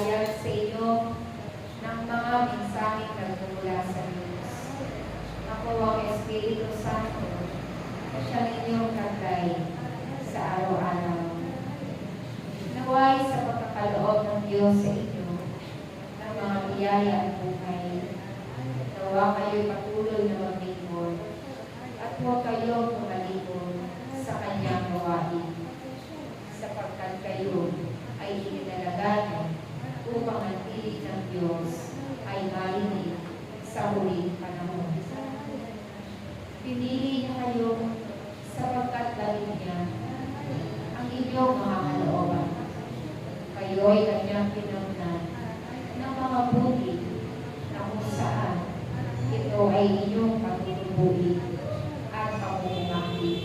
magpapahayag sa inyo ng mga mensaheng nagmumula sa Diyos. Ako ang Espiritu Santo na siyang inyong kaglay sa araw-araw. Naway sa pagkakaloob ng Diyos sa inyo ng mga biyaya at buhay. Nawa kayo'y patuloy na maglingkod at huwag kayong tumalikod sa kanyang gawain, sapagkat kayo ay itinalagaan upang ang tinig ng Diyos ay marinig sa huling panahon. Pinili niya kayo sapagkat dahil niya ang inyong mga kalooban. Kayo ay kanyang pinagnan ng mga buti na kung saan ito ay inyong patutubuin at pamumangkin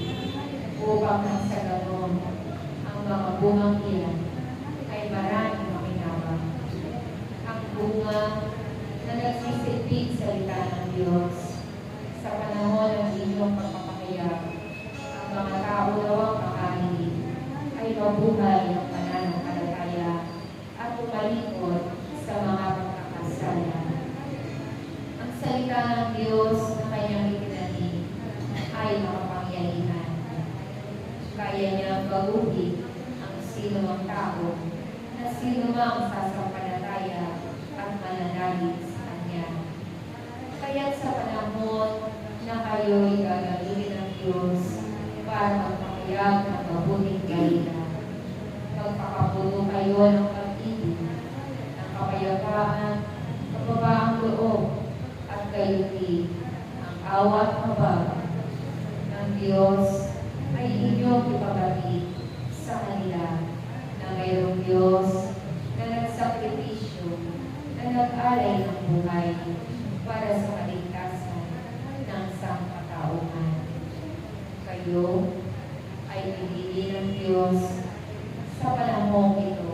upang nang sa ganon ang mga bungang iyan ay maraming makinabang. Ang bunga na nagsisilbing salita ng Diyos sa panahon ng inyong pagpapahayag, ang mga tao nawang makarinig ay mabuhay ang pananampalataya at tumalikod sa mga pagkakasala. Ang salita ng Diyos na kanyang itinanim ay makapangyarihan. Kaya niyang baguhin ang sino ang tao na sino mang sasampalataya at mananalig sa Kanya. Kaya't sa panahon na kayo'y gagawin ng Diyos para magpahayag ng mabuting balita, magpakapuno kayo ng pag-ibig, ng kapayapaan, kababaang loob, at gayunin ang awat habag ng Diyos ay inyong ipabati sa kanila na mayroong Diyos na nagsakripisyo, na nag-alay ng buhay para sa kaligtasan ng sangkatauhan. Kayo ay pinili ng Diyos sa panahong ito.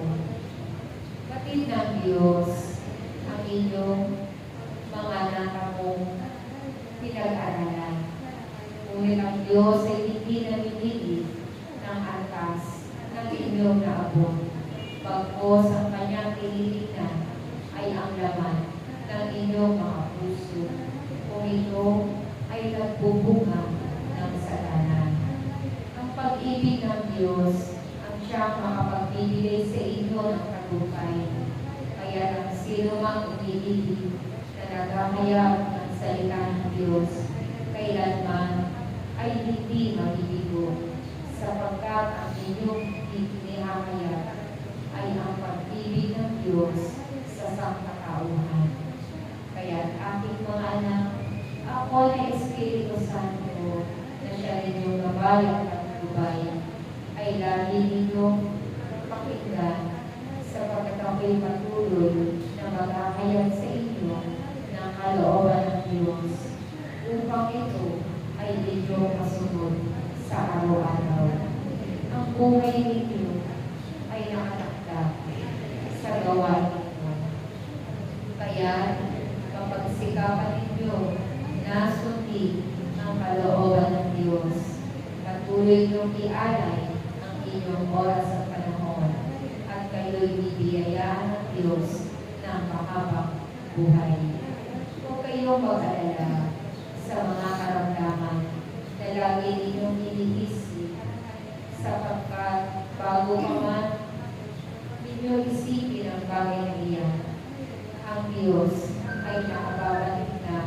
Batid ng Diyos ang inyong mga natamong pinag-aralan. Ngunit ang Diyos ay hindi namimili ng antas ng inyong naabot. Bagkos ang kanyang tinitignan ay ang laman ng inyong mga puso, kung ito ay nagbubunga ng sadanan. Ang pag-ibig ng Diyos ang siyang makapagbibigay sa inyo ng tagumpay. Kaya ang sino mang umiibig na naghahayag ng salita ng Diyos, kailanman ay hindi mabibigo, sapagkat ang inyong inihahayag ay ang pag-ibig ng Diyos sa sangkatauhan. Kaya aking mga anak, ako na Espiritu Santo na siya ninyong gabay at patnubay, ay lagi ninyong pakinggan, sapagkat ako'y patuloy na maghahayag sa inyo ng kalooban ng Diyos, upang ito ay inyong masunod sa araw-araw. Ang buhay ninyo ay nakatakda sa gawain ninyo. Kaya, kapag sikapan ninyo na sundin ang kalooban ng Diyos, patuloy niyong ialay ang inyong oras at panahon, at kayo'y bibiyayaan ng Diyos ng mahabang buhay. Huwag kayong mag-alala sa mga karamdaman na lagi ninyong iniisip, sapagkat bago pa man ninyo isipin ang bagay na iyan, ang Diyos ay nakababalik na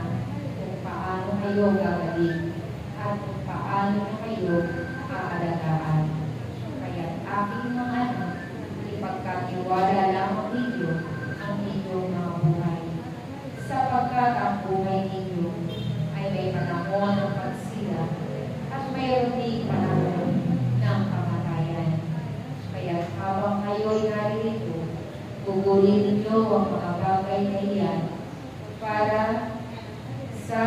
kung paano kayo gagaling at kung paano na kayo aalagaan. Kaya aking mga anak, ipagkatiwala lamang ninyo ang inyong mga buhay, sapagkat ang buhay ninyo ay may panahon ng pagsila at mayroon ding panahon ng kamatayan. Kaya habang kayo'y narito, gugulin ninyo ang mga bagay na iyan para sa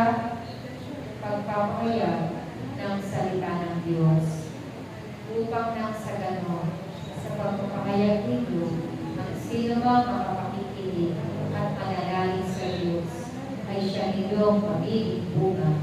pagpapahayag ng salita ng Diyos, upang nang sa ganon, sa pagpapahayag ninyo, ang sino mang makapakikinig at mananalig sa Diyos ay siya ninyong magiging bunga